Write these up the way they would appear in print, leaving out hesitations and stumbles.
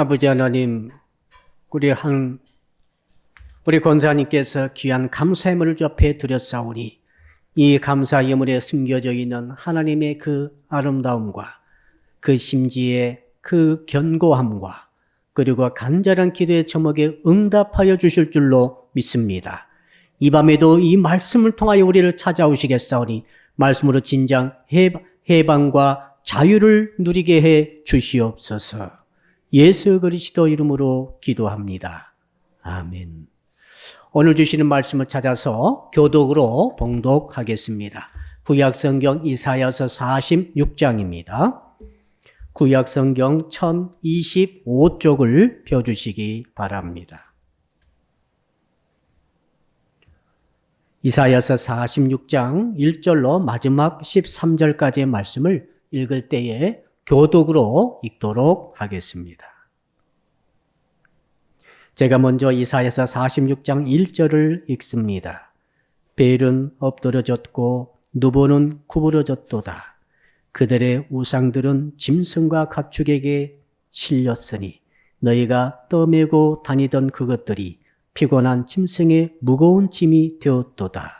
아버지 하나님, 우리 권사님께서 귀한 감사 예물을 접해 드렸사오니 이 감사 예물에 숨겨져 있는 하나님의 그 아름다움과 그 심지의 그 견고함과 그리고 간절한 기도의 제목에 응답하여 주실 줄로 믿습니다. 이 밤에도 이 말씀을 통하여 우리를 찾아오시겠사오니 말씀으로 진정 해방과 자유를 누리게 해 주시옵소서. 예수 그리스도 이름으로 기도합니다. 아멘. 오늘 주시는 말씀을 찾아서 교독으로 봉독하겠습니다. 구약성경 이사야서 46장입니다. 구약성경 1025쪽을 펴주시기 바랍니다. 이사야서 46장 1절로 마지막 13절까지의 말씀을 읽을 때에 교독으로 읽도록 하겠습니다. 제가 먼저 이사야서 46장 1절을 읽습니다. 벨은 엎드러졌고 누보는 구부러졌도다. 그들의 우상들은 짐승과 가축에게 실렸으니 너희가 떠매고 다니던 그것들이 피곤한 짐승의 무거운 짐이 되었도다.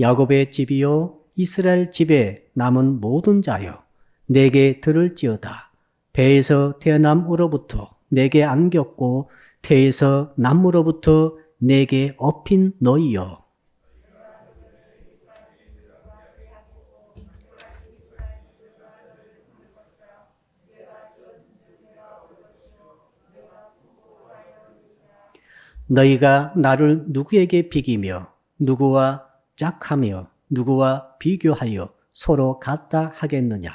야곱의 집이요 이스라엘 집에 남은 모든 자여 내게 들을지어다. 배에서 태어남으로부터 내게 안겼고 태에서 남으로부터 내게 업힌 너희여. 너희가 나를 누구에게 비기며 누구와 짝하며 누구와 비교하여 서로 같다 하겠느냐.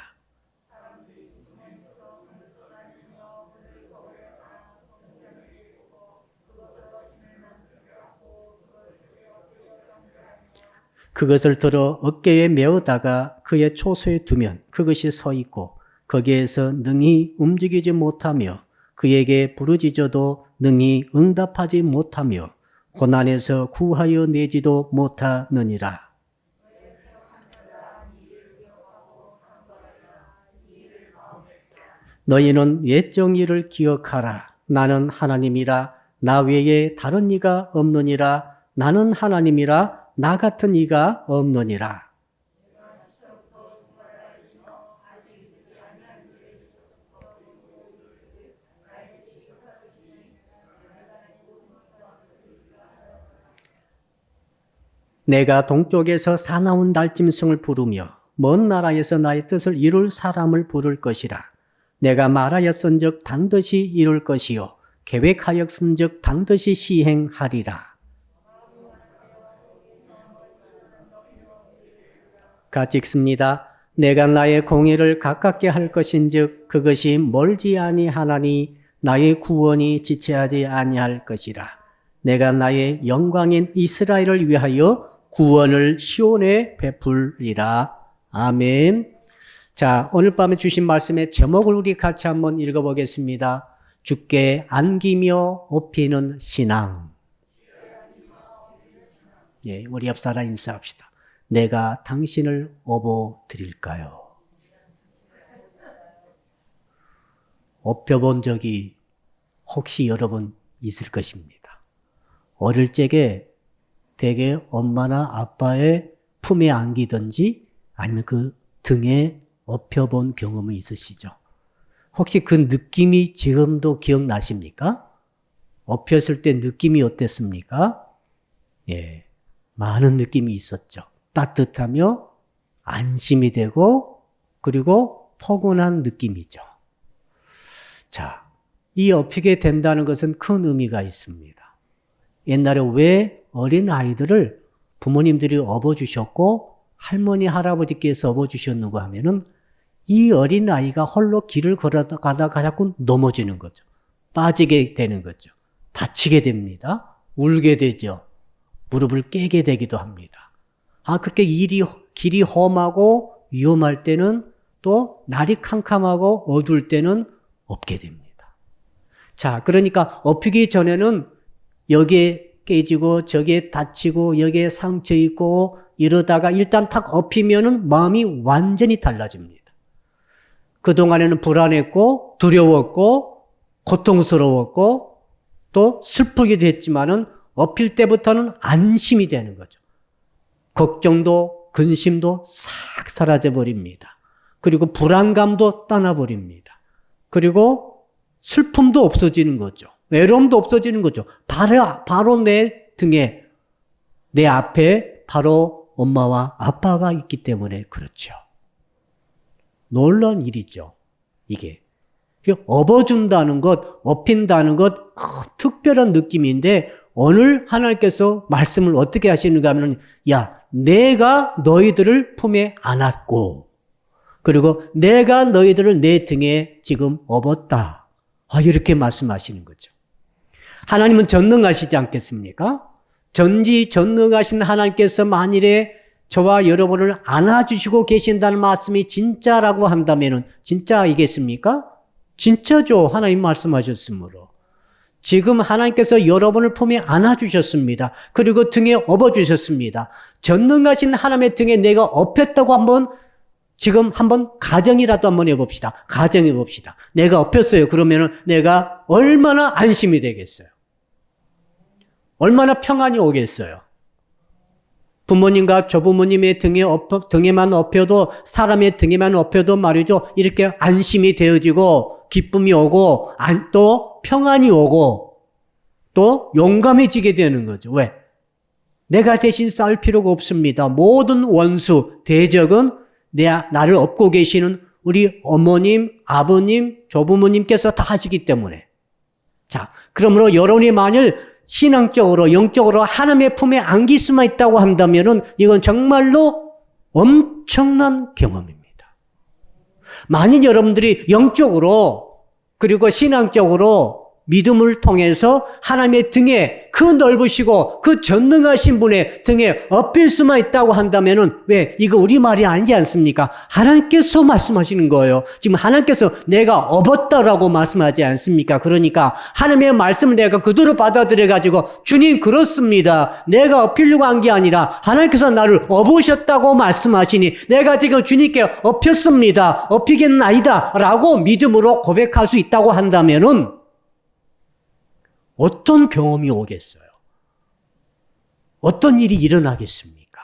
그것을 들어 어깨에 메어다가 그의 초소에 두면 그것이 서 있고 거기에서 능히 움직이지 못하며 그에게 부르짖어도 능히 응답하지 못하며 고난에서 구하여 내지도 못하느니라. 너희는 옛 정의를 기억하라. 나는 하나님이라. 나 외에 다른 이가 없느니라. 나는 하나님이라. 나 같은 이가 없느니라. 내가 동쪽에서 사나운 날짐승을 부르며 먼 나라에서 나의 뜻을 이룰 사람을 부를 것이라. 내가 말하였은즉 반드시 이룰 것이요 계획하였은즉 반드시 시행하리라. 같이 읽습니다. 내가 나의 공의를 가깝게 할 것인즉 그것이 멀지 아니하나니 나의 구원이 지체하지 아니할 것이라. 내가 나의 영광인 이스라엘을 위하여 구원을 시온에 베풀리라. 아멘. 자, 오늘 밤에 주신 말씀의 제목을 우리 같이 한번 읽어보겠습니다. 주께 안기며 업히는 신앙. 예, 우리 옆 사람 인사합시다. 내가 당신을 업어드릴까요? 업혀본 적이 혹시 여러분 있을 것입니다. 어릴 적에 대개 엄마나 아빠의 품에 안기든지 아니면 그 등에 업혀본 경험이 있으시죠? 혹시 그 느낌이 지금도 기억나십니까? 업혔을 때 느낌이 어땠습니까? 예, 많은 느낌이 있었죠. 따뜻하며 안심이 되고 그리고 포근한 느낌이죠. 자, 이 업히게 된다는 것은 큰 의미가 있습니다. 옛날에 왜 어린 아이들을 부모님들이 업어주셨고 할머니, 할아버지께서 업어주셨는가 하면은 이 어린 아이가 홀로 길을 걸어가다가 자꾸 넘어지는 거죠. 빠지게 되는 거죠. 다치게 됩니다. 울게 되죠. 무릎을 깨게 되기도 합니다. 그렇게 길이 험하고 위험할 때는 또 날이 캄캄하고 어두울 때는 없게 됩니다. 자, 그러니까 업히기 전에는 여기에 깨지고 저기에 다치고 여기에 상처 있고 이러다가 일단 탁 엎이면은 마음이 완전히 달라집니다. 그동안에는 불안했고 두려웠고 고통스러웠고 또 슬프기도 했지만은 엎일 때부터는 안심이 되는 거죠. 걱정도 근심도 싹 사라져 버립니다. 그리고 불안감도 떠나버립니다. 그리고 슬픔도 없어지는 거죠. 외로움도 없어지는 거죠. 바로 내 등에, 내 앞에 바로 엄마와 아빠가 있기 때문에 그렇죠. 놀라운 일이죠. 이게. 업어준다는 것, 업힌다는 것, 특별한 느낌인데 오늘 하나님께서 말씀을 어떻게 하시는가 하면, 야, 내가 너희들을 품에 안았고 그리고 내가 너희들을 내 등에 지금 업었다. 이렇게 말씀하시는 거죠. 하나님은 전능하시지 않겠습니까? 전지전능하신 하나님께서 만일에 저와 여러분을 안아주시고 계신다는 말씀이 진짜라고 한다면 진짜이겠습니까? 진짜죠. 하나님 말씀하셨으므로. 지금 하나님께서 여러분을 품에 안아주셨습니다. 그리고 등에 업어주셨습니다. 전능하신 하나님의 등에 내가 업혔다고 지금 한번 가정이라도 한번 해봅시다. 가정해봅시다. 내가 업혔어요. 그러면 내가 얼마나 안심이 되겠어요? 얼마나 평안이 오겠어요? 부모님과 조부모님의 등에만 업혀도, 사람의 등에만 업혀도 말이죠. 이렇게 안심이 되어지고, 기쁨이 오고, 또 평안이 오고, 또 용감해지게 되는 거죠. 왜? 내가 대신 싸울 필요가 없습니다. 모든 원수, 대적은 나를 업고 계시는 우리 어머님, 아버님, 조부모님께서 다 하시기 때문에. 자, 그러므로 여러분이 만일 신앙적으로, 영적으로 하나님의 품에 안길 수만 있다고 한다면은 이건 정말로 엄청난 경험입니다. 만일 여러분들이 영적으로 그리고 신앙적으로 믿음을 통해서 하나님의 등에 그 넓으시고 그 전능하신 분의 등에 엎일 수만 있다고 한다면은 왜? 이거 우리 말이 아니지 않습니까? 하나님께서 말씀하시는 거예요. 지금 하나님께서 내가 업었다라고 말씀하지 않습니까? 그러니까 하나님의 말씀을 내가 그대로 받아들여가지고 주님 그렇습니다. 내가 엎이려고 한 게 아니라 하나님께서 나를 업으셨다고 말씀하시니 내가 지금 주님께 엎였습니다. 엎이겠는 아니다 라고 믿음으로 고백할 수 있다고 한다면은 어떤 경험이 오겠어요? 어떤 일이 일어나겠습니까?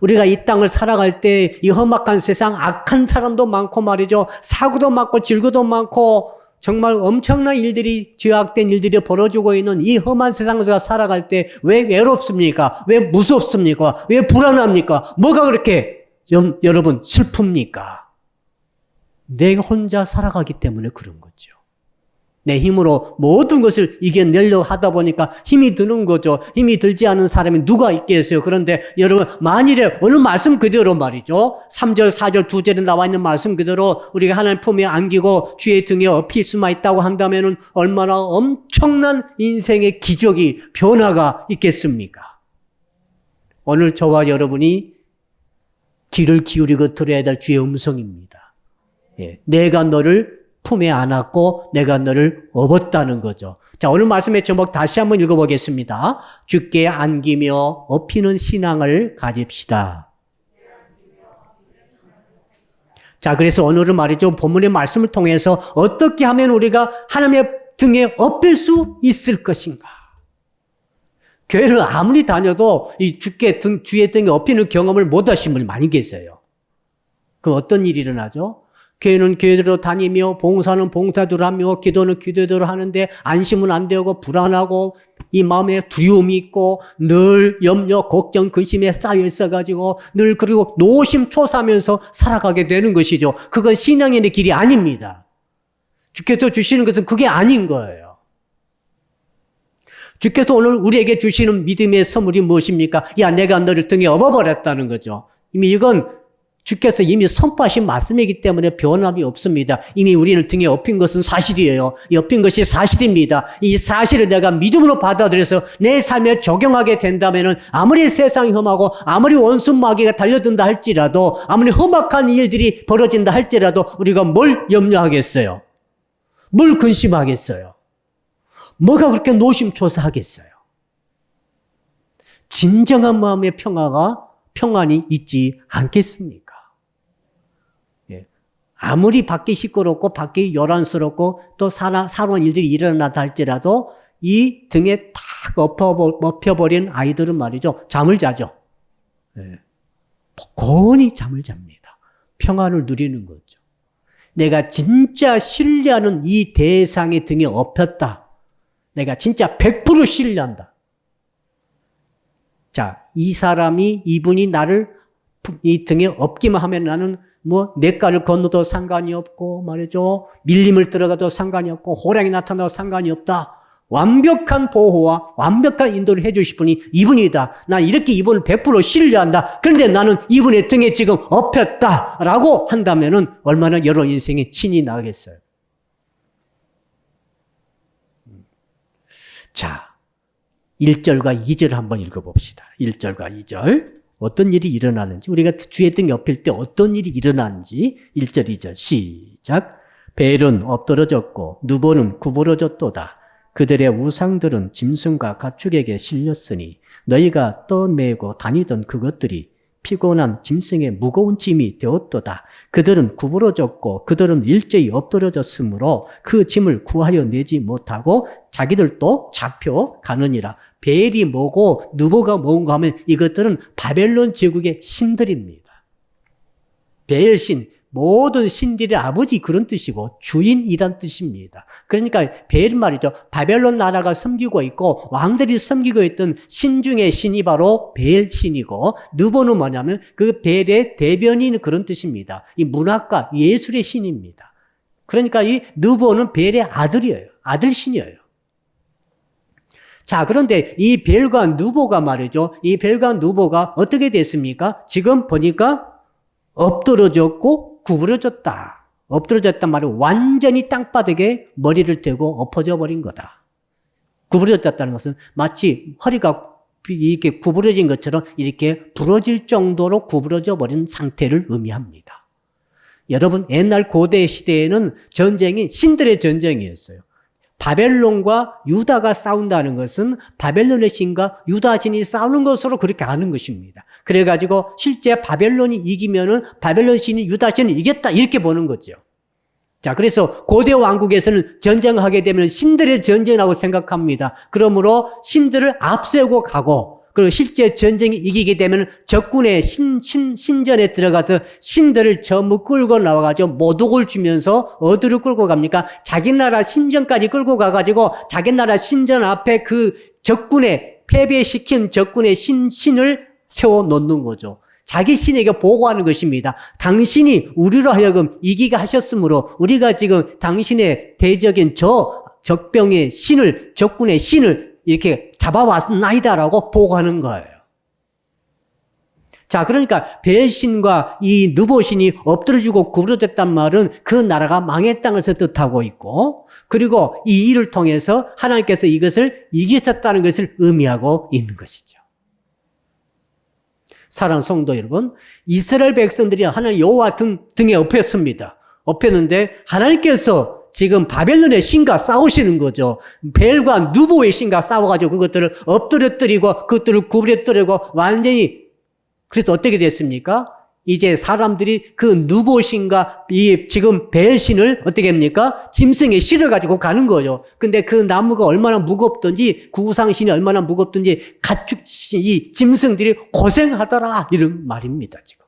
우리가 이 땅을 살아갈 때 이 험악한 세상 악한 사람도 많고 말이죠. 사고도 많고 질고도 많고 정말 엄청난 일들이 죄악된 일들이 벌어지고 있는 이 험한 세상에서 살아갈 때 왜 외롭습니까? 왜 무섭습니까? 왜 불안합니까? 뭐가 그렇게 여러분 슬픕니까? 내가 혼자 살아가기 때문에 그런 거죠. 내 힘으로 모든 것을 이겨내려고 하다 보니까 힘이 드는 거죠. 힘이 들지 않은 사람이 누가 있겠어요. 그런데 여러분 만일에 오늘 말씀 그대로 말이죠. 3절, 4절, 2절에 나와 있는 말씀 그대로 우리가 하나님 품에 안기고 주의 등에 업힐 수만 있다고 한다면 얼마나 엄청난 인생의 기적이 변화가 있겠습니까? 오늘 저와 여러분이 귀를 기울이고 들어야 될 주의 음성입니다. 내가 너를 품에 안았고 내가 너를 업었다는 거죠. 자, 오늘 말씀의 제목 다시 한번 읽어보겠습니다. 주께 안기며 업히는 신앙을 가집시다. 자, 그래서 오늘은 말이죠. 본문의 말씀을 통해서 어떻게 하면 우리가 하나님의 등에 업힐 수 있을 것인가? 교회를 아무리 다녀도 이 주의 등에 업히는 경험을 못 하신 분이 많이 계세요. 그럼 어떤 일이 일어나죠? 교회는 교회대로 다니며 봉사는 봉사대로 하며 기도는 기도대로 하는데 안심은 안 되고 불안하고 이 마음에 두려움이 있고 늘 염려, 걱정, 근심에 쌓여 있어가지고 늘 그리고 노심초사하면서 살아가게 되는 것이죠. 그건 신앙의 길이 아닙니다. 주께서 주시는 것은 그게 아닌 거예요. 주께서 오늘 우리에게 주시는 믿음의 선물이 무엇입니까? 야, 내가 너를 등에 업어버렸다는 거죠. 이건 주께서 이미 선포하신 말씀이기 때문에 변함이 없습니다. 이미 우리를 등에 업힌 것은 사실이에요. 엎인 것이 사실입니다. 이 사실을 내가 믿음으로 받아들여서 내 삶에 적용하게 된다면 아무리 세상이 험하고 아무리 원수 마귀가 달려든다 할지라도 아무리 험악한 일들이 벌어진다 할지라도 우리가 뭘 염려하겠어요? 뭘 근심하겠어요? 뭐가 그렇게 노심초사하겠어요? 진정한 마음의 평화가 평안이 있지 않겠습니까? 예. 아무리 밖이 시끄럽고 밖이 요란스럽고 또 사소한 일들이 일어나다 할지라도 이 등에 탁 엎혀버린 아이들은 말이죠. 잠을 자죠. 예. 고온히 잠을 잡니다. 평안을 누리는 거죠. 내가 진짜 신뢰하는 이 대상의 등에 엎였다. 내가 진짜 100% 신뢰한다. 자, 이분이 나를 이 등에 엎기만 하면 나는 뭐 냇가를 건너도 상관이 없고 말이죠. 밀림을 들어가도 상관이 없고 호랑이 나타나도 상관이 없다. 완벽한 보호와 완벽한 인도를 해주실 분이 이분이다. 난 이렇게 이분을 100% 신뢰한다. 그런데 나는 이분의 등에 지금 엎였다라고 한다면은 얼마나 여러분 인생에 신이 나겠어요. 자, 1절과 2절 한번 읽어봅시다. 1절과 2절. 어떤 일이 일어나는지, 우리가 주의 등에 엎일 때 어떤 일이 일어나는지 1절, 2절 시작. 벨은 엎드러졌고 누보는 구부러졌도다. 그들의 우상들은 짐승과 가축에게 실렸으니 너희가 떠매고 다니던 그것들이 피곤한 짐승의 무거운 짐이 되었도다. 그들은 구부러졌고 그들은 일제히 엎드러졌으므로 그 짐을 구하여 내지 못하고 자기들도 잡혀가느니라. 벨이 뭐고 누보가 뭔가 하면 이것들은 바벨론 제국의 신들입니다. 벨신, 모든 신들의 아버지 그런 뜻이고 주인이란 뜻입니다. 그러니까 벨 말이죠. 바벨론 나라가 섬기고 있고 왕들이 섬기고 있던 신 중의 신이 바로 벨신이고 누보는 뭐냐면 그 벨의 대변인 그런 뜻입니다. 이 문학과 예술의 신입니다. 그러니까 이 누보는 벨의 아들이에요. 아들신이에요. 자, 그런데 이 벨과 누보가 말이죠. 이 벨과 누보가 어떻게 됐습니까? 지금 보니까 엎드러졌고 구부러졌다. 엎드러졌단 말은 완전히 땅바닥에 머리를 대고 엎어져 버린 거다. 구부러졌다는 것은 마치 허리가 이렇게 구부러진 것처럼 이렇게 부러질 정도로 구부러져 버린 상태를 의미합니다. 여러분, 옛날 고대 시대에는 전쟁이 신들의 전쟁이었어요. 바벨론과 유다가 싸운다는 것은 바벨론의 신과 유다 신이 싸우는 것으로 그렇게 아는 것입니다. 그래가지고 실제 바벨론이 이기면은 바벨론 신이 유다 신을 이겼다 이렇게 보는 거죠. 자, 그래서 고대 왕국에서는 전쟁하게 되면 신들의 전쟁이라고 생각합니다. 그러므로 신들을 앞세우고 가고 그리고 실제 전쟁이 이기게 되면 적군의 신전에 들어가서 신들을 전부 끌고 나와가지고 모독을 주면서 어디로 끌고 갑니까? 자기 나라 신전까지 끌고 가가지고 자기 나라 신전 앞에 그 적군의 패배시킨 적군의 신을 세워놓는 거죠. 자기 신에게 보고하는 것입니다. 당신이 우리로 하여금 이기게 하셨으므로 우리가 지금 당신의 대적인 저 적병의 신을 적군의 신을 이렇게 잡아왔나이다라고 보고하는 거예요. 자, 그러니까 벨신과 이 누보신이 엎드러지고 구부러졌단 말은 그 나라가 망했다는 것을 뜻하고 있고 그리고 이 일을 통해서 하나님께서 이것을 이기셨다는 것을 의미하고 있는 것이죠. 사랑하는 성도 여러분, 이스라엘 백성들이 하나님 여호와 등에 엎였습니다. 엎였는데 하나님께서 지금 바벨론의 신과 싸우시는 거죠. 벨과 누보의 신과 싸워가지고 그것들을 엎드려뜨리고 그것들을 구부려뜨리고 완전히 그래서 어떻게 됐습니까? 이제 사람들이 그 누보 신과 이 지금 벨 신을 어떻게 합니까? 짐승에 실어가지고 가는 거죠. 근데 그 나무가 얼마나 무겁든지 구상 신이 얼마나 무겁든지 가축 이 짐승들이 고생하더라 이런 말입니다. 지금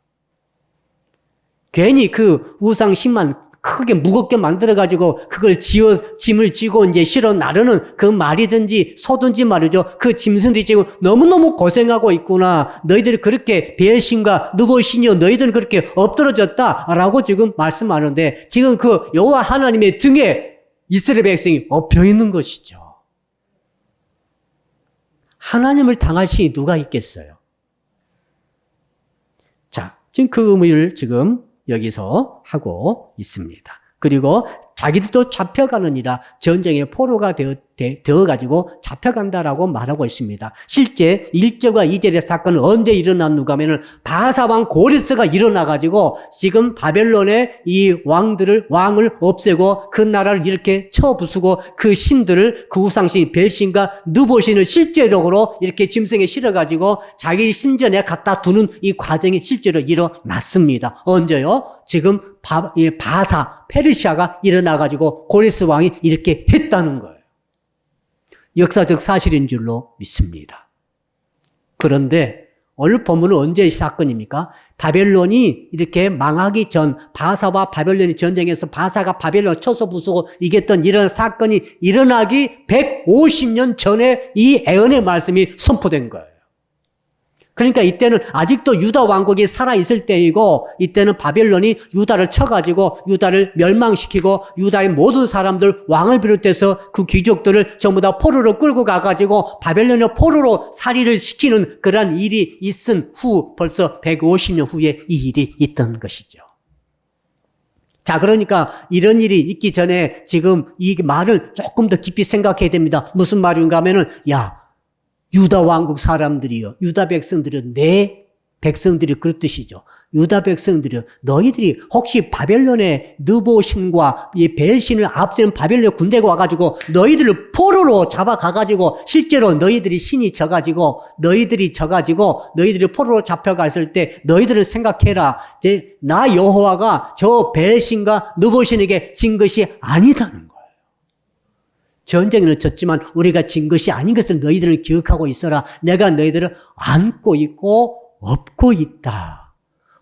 괜히 그 우상 신만 크게 무겁게 만들어가지고 그걸 짐을 지고 이제 실어 나르는 그 말이든지 소든지 말이죠. 그 짐승들이 지금 너무너무 고생하고 있구나. 너희들이 그렇게 벨신과 누보신이요. 너희들은 그렇게 엎드러졌다라고 지금 말씀하는데 지금 그 여호와 하나님의 등에 이스라엘 백성이 엎여 있는 것이죠. 하나님을 당할 신이 누가 있겠어요? 자, 지금 그 의미를 지금 여기서 하고 있습니다. 그리고 자기들도 잡혀가느니라 전쟁의 포로가 되어가지고 잡혀간다라고 말하고 있습니다. 실제 1절과 2절의 사건은 언제 일어났는가 하면은 바사왕 고레스가 일어나가지고 지금 바벨론의 이 왕을 없애고 그 나라를 이렇게 쳐부수고 그 신들을 그 우상신 벨신과 느보신을 실제적으로 이렇게 짐승에 실어가지고 자기 신전에 갖다 두는 이 과정이 실제로 일어났습니다. 언제요? 지금 바사, 페르시아가 일어나가지고 고레스 왕이 이렇게 했다는 거예요. 역사적 사실인 줄로 믿습니다. 그런데 오늘 본문은 언제의 사건입니까? 바벨론이 이렇게 망하기 전 바사와 바벨론이 전쟁에서 바사가 바벨론을 쳐서 부수고 이겼던 이런 사건이 일어나기 150년 전에 이 예언의 말씀이 선포된 거예요. 그러니까 이때는 아직도 유다 왕국이 살아있을 때이고 이때는 바벨론이 유다를 쳐가지고 유다를 멸망시키고 유다의 모든 사람들 왕을 비롯해서 그 귀족들을 전부 다 포로로 끌고 가가지고 바벨론의 포로로 살이를 시키는 그런 일이 있은 후 벌써 150년 후에 이 일이 있던 것이죠. 자, 그러니까 이런 일이 있기 전에 지금 이 말을 조금 더 깊이 생각해야 됩니다. 무슨 말인가 하면은 유다 왕국 사람들이요. 유다 백성들이요. 내 백성들이 그런 뜻이죠. 유다 백성들이요. 너희들이 혹시 바벨론의 느보신과 이 벨신을 앞세운 바벨론 군대가 와가지고 너희들을 포로로 잡아가가지고 실제로 너희들이 신이 너희들이 포로로 잡혀갔을 때 너희들은 생각해라. 나 여호와가 저 벨신과 느보신에게 진 것이 아니다는 거예요. 전쟁에는 졌지만 우리가 진 것이 아닌 것을 너희들은 기억하고 있어라. 내가 너희들을 안고 있고 업고 있다.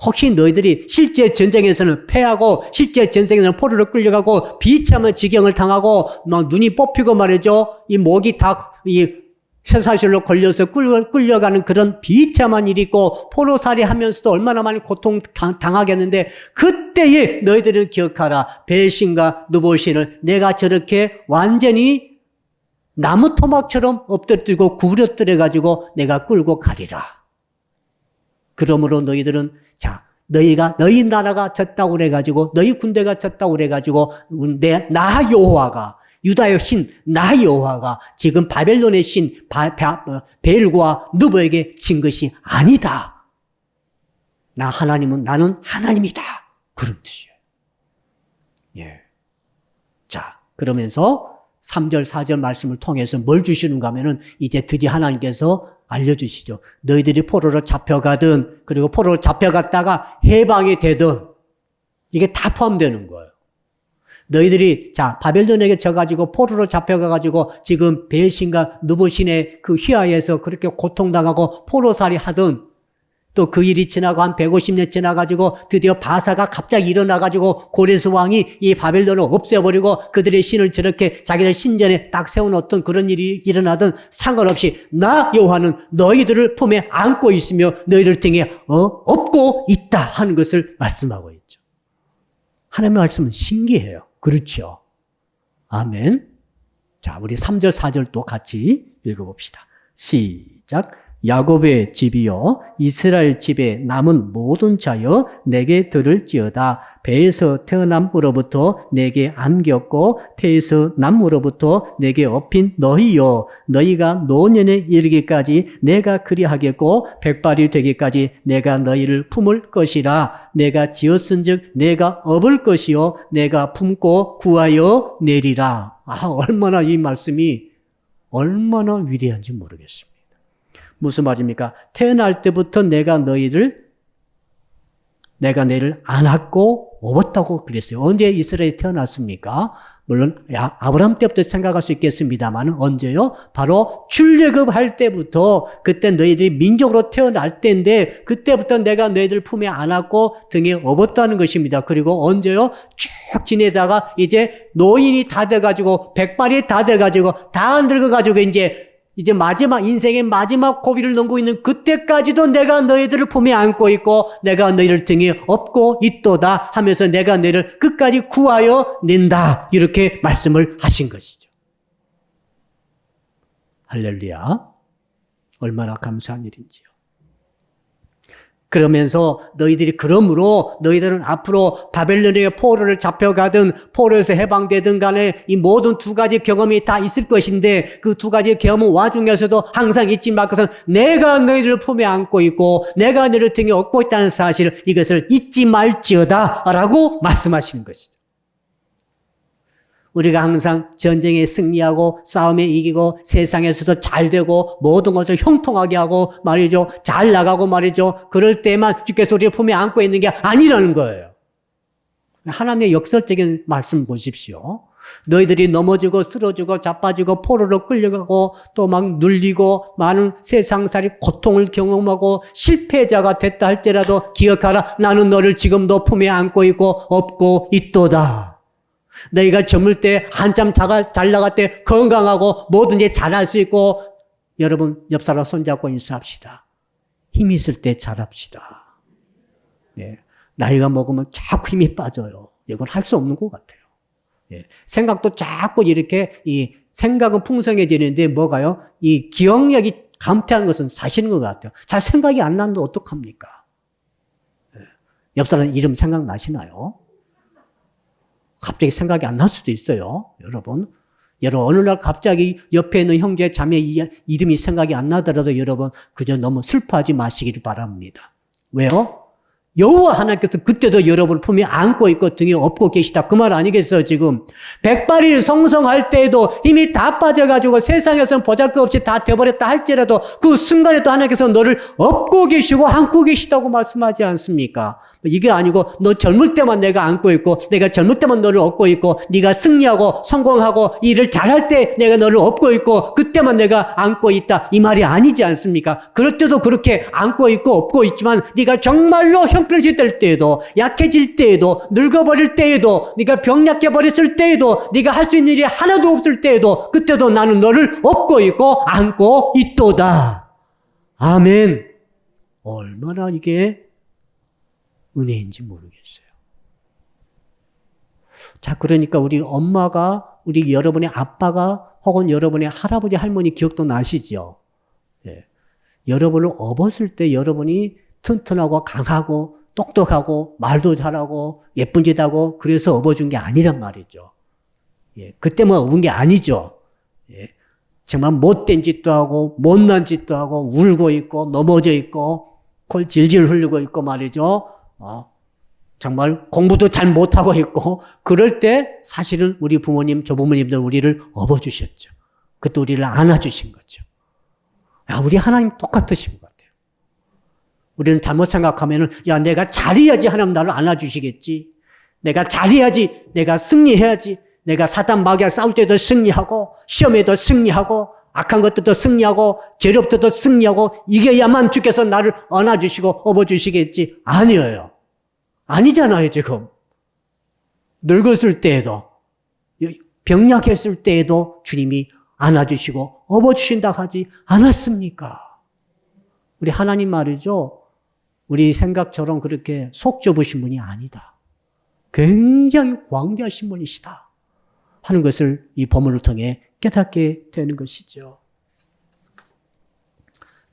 혹시 너희들이 실제 전쟁에서는 패하고 실제 전쟁에서는 포로로 끌려가고 비참한 지경을 당하고 막 눈이 뽑히고 말이죠. 이 목이 다 쇠사슬로 걸려서 끌려가는 그런 비참한 일이 있고 포로살이 하면서도 얼마나 많이 고통 당하겠는데 그때에 너희들은 기억하라. 벨신과 느보신을 내가 저렇게 완전히 나무 토막처럼 엎드리고 구부러뜨려가지고 내가 끌고 가리라. 그러므로 너희들은 너희 나라가 졌다고 그래가지고 너희 군대가 졌다고 그래가지고 나 여호와가 유다의 신, 나 여호와가 지금 바벨론의 신, 벨과 느보에게 진 것이 아니다. 나는 하나님이다. 그런 뜻이에요. 예. 자, 그러면서 3절, 4절 말씀을 통해서 뭘 주시는가 하면은 이제 드디어 하나님께서 알려주시죠. 너희들이 포로로 잡혀가든, 그리고 포로로 잡혀갔다가 해방이 되든, 이게 다 포함되는 거예요. 너희들이 바벨론에게 져가지고 포로로 잡혀가가지고 지금 벨신과 느보신의 그 휘하에서 그렇게 고통당하고 포로살이 하든 또 그 일이 지나고 한 150년 지나가지고 드디어 바사가 갑자기 일어나가지고 고레스 왕이 이 바벨론을 없애버리고 그들의 신을 저렇게 자기들 신전에 딱 세운 어떤 그런 일이 일어나든 상관없이 나 여호와는 너희들을 품에 안고 있으며 너희들 등에 업고 있다 하는 것을 말씀하고 있죠. 하나님의 말씀은 신기해요. 그렇죠. 아멘. 자, 우리 3절, 4절 또 같이 읽어봅시다. 시작. 야곱의 집이요 이스라엘 집에 남은 모든 자여 내게 들을지어다. 배에서 태어남으로부터 내게 안겼고 태에서 남으로부터 내게 업힌 너희여 너희가 노년에 이르기까지 내가 그리하겠고 백발이 되기까지 내가 너희를 품을 것이라. 내가 지었은즉 내가 업을 것이요 내가 품고 구하여 내리라. 얼마나 이 말씀이 얼마나 위대한지 모르겠습니다. 무슨 말입니까? 태어날 때부터 내가 너희를 안았고 업었다고 그랬어요. 언제 이스라엘이 태어났습니까? 물론 아브라함 때부터 생각할 수 있겠습니다만 언제요? 바로 출애굽할 때부터 그때 너희들이 민족으로 태어날 때인데 그때부터 내가 너희들 품에 안았고 등에 업었다는 것입니다. 그리고 언제요? 쭉 지내다가 이제 노인이 다 돼가지고 백발이 다 돼가지고 다 늙어가지고 이제 마지막 인생의 마지막 고비를 넘고 있는 그때까지도 내가 너희들을 품에 안고 있고 내가 너희를 등에 업고 있도다 하면서 내가 너희를 끝까지 구하여 낸다. 이렇게 말씀을 하신 것이죠. 할렐루야. 얼마나 감사한 일인지요. 그러면서 그러므로 너희들은 앞으로 바벨론의 포로를 잡혀가든 포로에서 해방되든 간에 이 모든 두 가지 경험이 다 있을 것인데 그 두 가지 경험 와중에서도 항상 잊지 말 것은 내가 너희를 품에 안고 있고 내가 너희를 등에 업고 있다는 사실을 이것을 잊지 말지어다 라고 말씀하시는 것이죠. 우리가 항상 전쟁에 승리하고 싸움에 이기고 세상에서도 잘 되고 모든 것을 형통하게 하고 말이죠. 잘 나가고 말이죠. 그럴 때만 주께서 우리를 품에 안고 있는 게 아니라는 거예요. 하나님의 역설적인 말씀 보십시오. 너희들이 넘어지고 쓰러지고 자빠지고 포로로 끌려가고 또 막 눌리고 많은 세상살이 고통을 경험하고 실패자가 됐다 할지라도 기억하라. 나는 너를 지금도 품에 안고 있고 업고 있도다. 너희가 젊을 때 한참 잘 나갈 때 건강하고 뭐든지 잘할 수 있고 여러분 옆 사람 손잡고 인사합시다. 힘이 있을 때 잘합시다. 네. 나이가 먹으면 자꾸 힘이 빠져요. 이건 할 수 없는 것 같아요. 예. 생각도 자꾸 이렇게 생각은 풍성해지는데 뭐가요? 이 기억력이 감퇴한 것은 사실인 것 같아요. 잘 생각이 안 나는데 어떡합니까? 예. 옆 사람 이름 생각나시나요? 갑자기 생각이 안 날 수도 있어요. 여러분 어느 날 갑자기 옆에 있는 형제 자매 이름이 생각이 안 나더라도 여러분 그저 너무 슬퍼하지 마시기를 바랍니다. 왜요? 여호와 하나님께서 그때도 여러분을 품에 안고 있고 등에 업고 계시다. 그 말 아니겠어요, 지금? 백발이 성성할 때에도 힘이 다 빠져가지고 세상에서는 보잘것없이 다 돼버렸다 할지라도 그 순간에도 하나님께서 너를 업고 계시고 안고 계시다고 말씀하지 않습니까? 이게 아니고 너 젊을 때만 내가 안고 있고 내가 젊을 때만 너를 업고 있고 네가 승리하고 성공하고 일을 잘할 때 내가 너를 업고 있고 그때만 내가 안고 있다. 이 말이 아니지 않습니까? 그럴 때도 그렇게 안고 있고 업고 있지만 네가 정말로 형편없이 될 때에도 약해질 때에도 늙어버릴 때에도 네가 병약해버렸을 때에도 네가 할 수 있는 일이 하나도 없을 때에도 그때도 나는 너를 업고 있고 안고 있도다. 아멘. 얼마나 이게 은혜인지 모르겠어요. 자, 그러니까 우리 엄마가 우리 여러분의 아빠가 혹은 여러분의 할아버지 할머니 기억도 나시죠? 예. 여러분을 업었을 때 여러분이 튼튼하고 강하고 똑똑하고 말도 잘하고 예쁜 짓 하고 그래서 업어준 게 아니란 말이죠. 예, 그때만 업은 게 아니죠. 예, 정말 못된 짓도 하고 못난 짓도 하고 울고 있고 넘어져 있고 콜 질질 흘리고 있고 말이죠. 정말 공부도 잘 못하고 있고 그럴 때 사실은 우리 부모님, 조부모님들 우리를 업어주셨죠. 그때 우리를 안아주신 거죠. 야, 우리 하나님 똑같으신 것 같아요. 우리는 잘못 생각하면은 야, 내가 잘해야지 하나님 나를 안아주시겠지. 내가 잘해야지, 내가 승리해야지. 내가 사단 마귀와 싸울 때도 승리하고 시험에도 승리하고 악한 것들도 승리하고 죄롭들도 승리하고 이겨야만 주께서 나를 안아주시고 업어주시겠지. 아니에요. 아니잖아요, 지금. 늙었을 때에도 병약했을 때에도 주님이 안아주시고 업어주신다 하지 않았습니까? 우리 하나님 말이죠. 우리 생각처럼 그렇게 속 좁으신 분이 아니다. 굉장히 광대하신 분이시다 하는 것을 이 본문을 통해 깨닫게 되는 것이죠.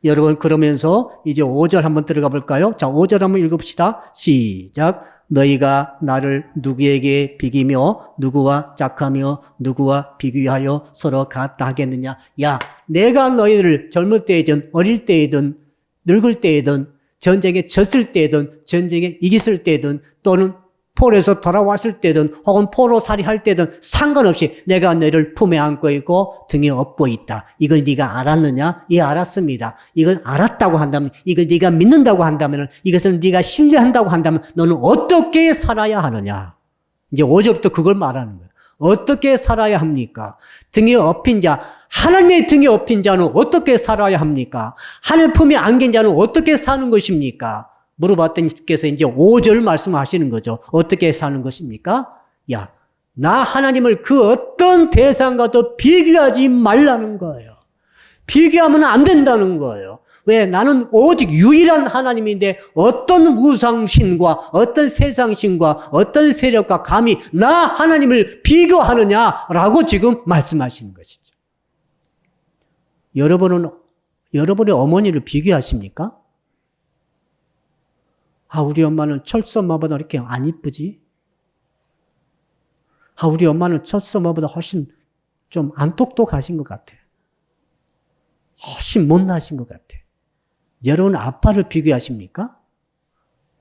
여러분 그러면서 이제 5절 한번 들어가 볼까요? 자, 5절 한번 읽읍시다. 시작. 너희가 나를 누구에게 비기며 누구와 짝하며 누구와 비교하여 서로 같다 하겠느냐. 야, 내가 너희를 젊을 때이든 어릴 때이든 늙을 때이든 전쟁에 졌을 때이든 전쟁에 이겼을 때이든 또는 포로에서 돌아왔을 때든 혹은 포로살이 할 때든 상관없이 내가 너를 품에 안고 있고 등에 업고 있다. 이걸 네가 알았느냐? 예, 알았습니다. 이걸 알았다고 한다면, 이걸 네가 믿는다고 한다면, 이것을 네가 신뢰한다고 한다면 너는 어떻게 살아야 하느냐? 이제 5절부터 그걸 말하는 거예요. 어떻게 살아야 합니까? 등에 업힌 자, 하나님의 등에 업힌 자는 어떻게 살아야 합니까? 하나님 품에 안긴 자는 어떻게 사는 것입니까? 물어봤더니 주께서 이제 5절 말씀하시는 거죠. 어떻게 사는 것입니까? 야, 나 하나님을 그 어떤 대상과도 비교하지 말라는 거예요. 비교하면 안 된다는 거예요. 왜? 나는 오직 유일한 하나님인데 어떤 우상신과 어떤 세상신과 어떤 세력과 감히 나 하나님을 비교하느냐라고 지금 말씀하시는 것이죠. 여러분은 여러분의 어머니를 비교하십니까? 우리 엄마는 철수 엄마보다 이렇게 안 이쁘지? 우리 엄마는 철수 엄마보다 훨씬 좀 안 똑똑하신 것 같아. 훨씬 못나신 것 같아. 여러분 아빠를 비교하십니까?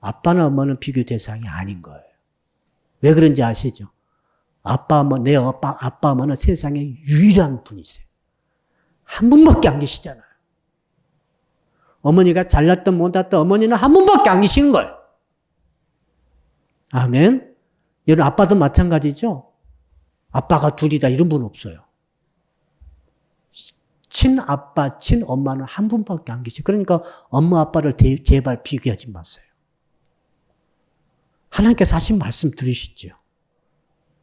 아빠나 엄마는 비교 대상이 아닌 거예요. 왜 그런지 아시죠? 내 아빠, 엄마는 세상에 유일한 분이세요. 한 분밖에 안 계시잖아요. 어머니가 잘났던 못났던 어머니는 한 분밖에 안 계시는 거예요. 아멘. 여러분 아빠도 마찬가지죠. 아빠가 둘이다 이런 분 없어요. 친아빠, 친엄마는 한 분밖에 안 계세요. 그러니까 엄마 아빠를 제발 비교하지 마세요. 하나님께서 하신 말씀 들으시죠.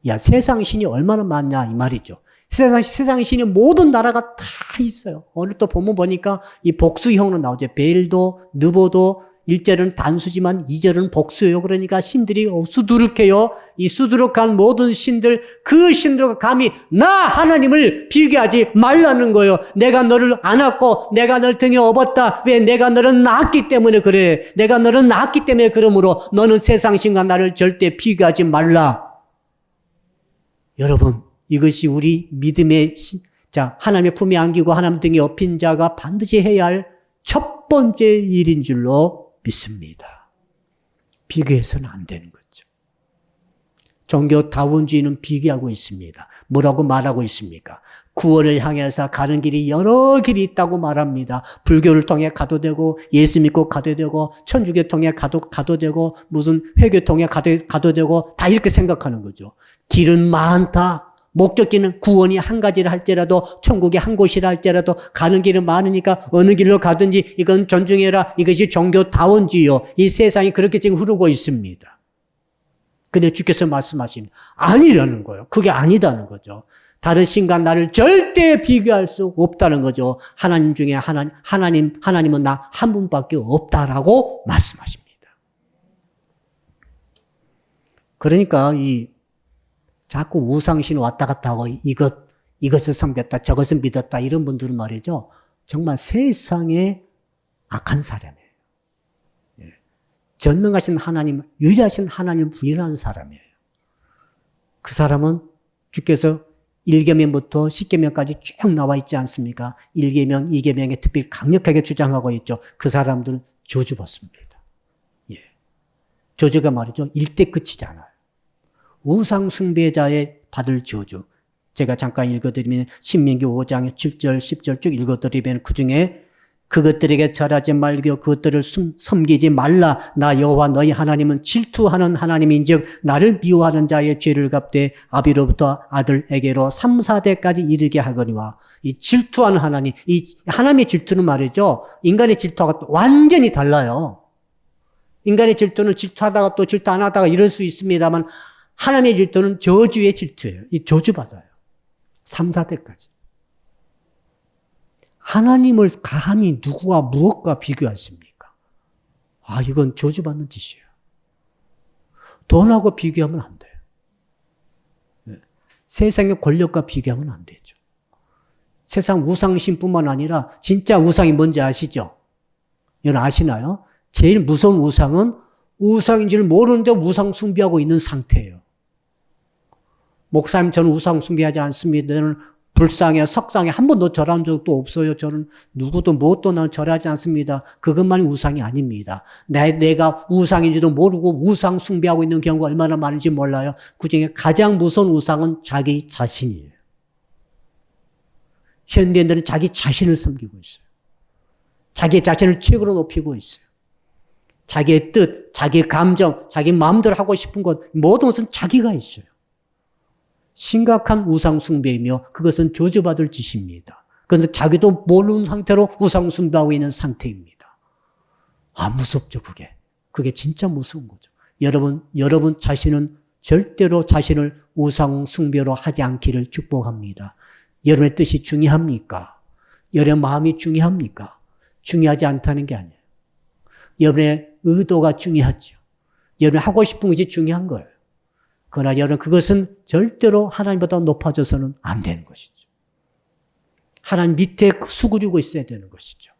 야, 세상 신이 얼마나 많냐 이 말이죠. 세상 신이 모든 나라가 다 있어요. 오늘 또 본문 보니까 이 복수형으로 나오죠. 베일도, 느보도, 1절은 단수지만 2절은 복수예요. 그러니까 신들이 수두룩해요. 이 수두룩한 모든 신들, 그 신들과 감히 나 하나님을 비교하지 말라는 거예요. 내가 너를 안았고 내가 널 등에 업었다. 왜? 내가 너를 낳았기 때문에 그래. 내가 너를 낳았기 때문에 그러므로 너는 세상 신과 나를 절대 비교하지 말라. 여러분, 이것이 우리 믿음의 하나님의 품에 안기고 하나님 등에 업힌 자가 반드시 해야 할 첫 번째 일인 줄로 믿습니다. 비교해서는 안 되는 거죠. 종교 다원주의는 비교하고 있습니다. 뭐라고 말하고 있습니까? 구원을 향해서 가는 길이 여러 길이 있다고 말합니다. 불교를 통해 가도 되고 예수 믿고 가도 되고 천주교 통해 가도 되고 무슨 회교 통해 가도 되고 다 이렇게 생각하는 거죠. 길은 많다. 목적지는 구원이 한 가지를 할지라도 천국이 한 곳이라 할지라도 가는 길은 많으니까 어느 길로 가든지 이건 존중해라. 이것이 종교다원주의요. 이 세상이 그렇게 지금 흐르고 있습니다. 근데 주께서 말씀하십니다. 아니라는 거예요. 그게 아니다는 거죠. 다른 신과 나를 절대 비교할 수 없다는 거죠. 하나님 중에 하나님은 나 한 분밖에 없다라고 말씀하십니다. 그러니까 자꾸 우상신 왔다 갔다 하고 이것을 섬겼다 저것을 믿었다 이런 분들은 말이죠. 정말 세상에 악한 사람이에요. 전능하신 하나님, 유일하신 하나님을 부인하는 사람이에요. 그 사람은 주께서 1계명부터 10계명까지 쭉 나와 있지 않습니까? 1계명, 2계명에 특별히 강력하게 주장하고 있죠. 그 사람들은 저주받습니다. 저주가 말이죠. 일대 끝이지 않아요. 우상 숭배자의 받을 저주. 제가 잠깐 읽어드리면 신명기 5장 7절 10절 쭉 읽어드리면 그중에 그것들에게 절하지 말고 그것들을 섬기지 말라. 나 여호와 너희 하나님은 질투하는 하나님인즉 나를 미워하는 자의 죄를 갚되 아비로부터 아들에게로 3, 4대까지 이르게 하거니와. 이 질투하는 하나님, 이 하나님의 질투는 말이죠. 인간의 질투하고 완전히 달라요. 인간의 질투는 질투하다가 또 질투 안 하다가 이럴 수 있습니다만 하나님의 질투는 저주의 질투예요. 이 저주받아요. 3, 4대까지. 하나님을 감히 누구와 무엇과 비교하십니까? 이건 저주받는 짓이에요. 돈하고 비교하면 안 돼요. 세상의 권력과 비교하면 안 되죠. 세상 우상신뿐만 아니라 진짜 우상이 뭔지 아시죠? 여러분 아시나요? 제일 무서운 우상은 우상인 줄 모르는데 우상 숭배하고 있는 상태예요. 목사님 저는 우상 숭배하지 않습니다. 저는 불상에 석상에 한 번도 절한 적도 없어요. 저는 누구도 무엇도 난 절하지 않습니다. 그것만이 우상이 아닙니다. 내가 우상인지도 모르고 우상 숭배하고 있는 경우가 얼마나 많은지 몰라요. 그중에 가장 무서운 우상은 자기 자신이에요. 현대인들은 자기 자신을 섬기고 있어요. 자기 자신을 최고로 높이고 있어요. 자기의 뜻, 자기 감정, 자기 마음대로 하고 싶은 것 모든 것은 자기가 있어요. 심각한 우상 숭배이며 그것은 저주받을 짓입니다. 그런데 자기도 모르는 상태로 우상 숭배하고 있는 상태입니다. 무섭죠, 그게. 그게 진짜 무서운 거죠. 여러분 자신은 절대로 자신을 우상 숭배로 하지 않기를 축복합니다. 여러분의 뜻이 중요합니까? 여러분의 마음이 중요합니까? 중요하지 않다는 게 아니에요. 여러분의 의도가 중요하죠. 여러분이 하고 싶은 것이 중요한 거예요. 그러나 여러분 그것은 절대로 하나님보다 높아져서는 안 되는 것이죠. 하나님 밑에 수그리고 있어야 되는 것이죠.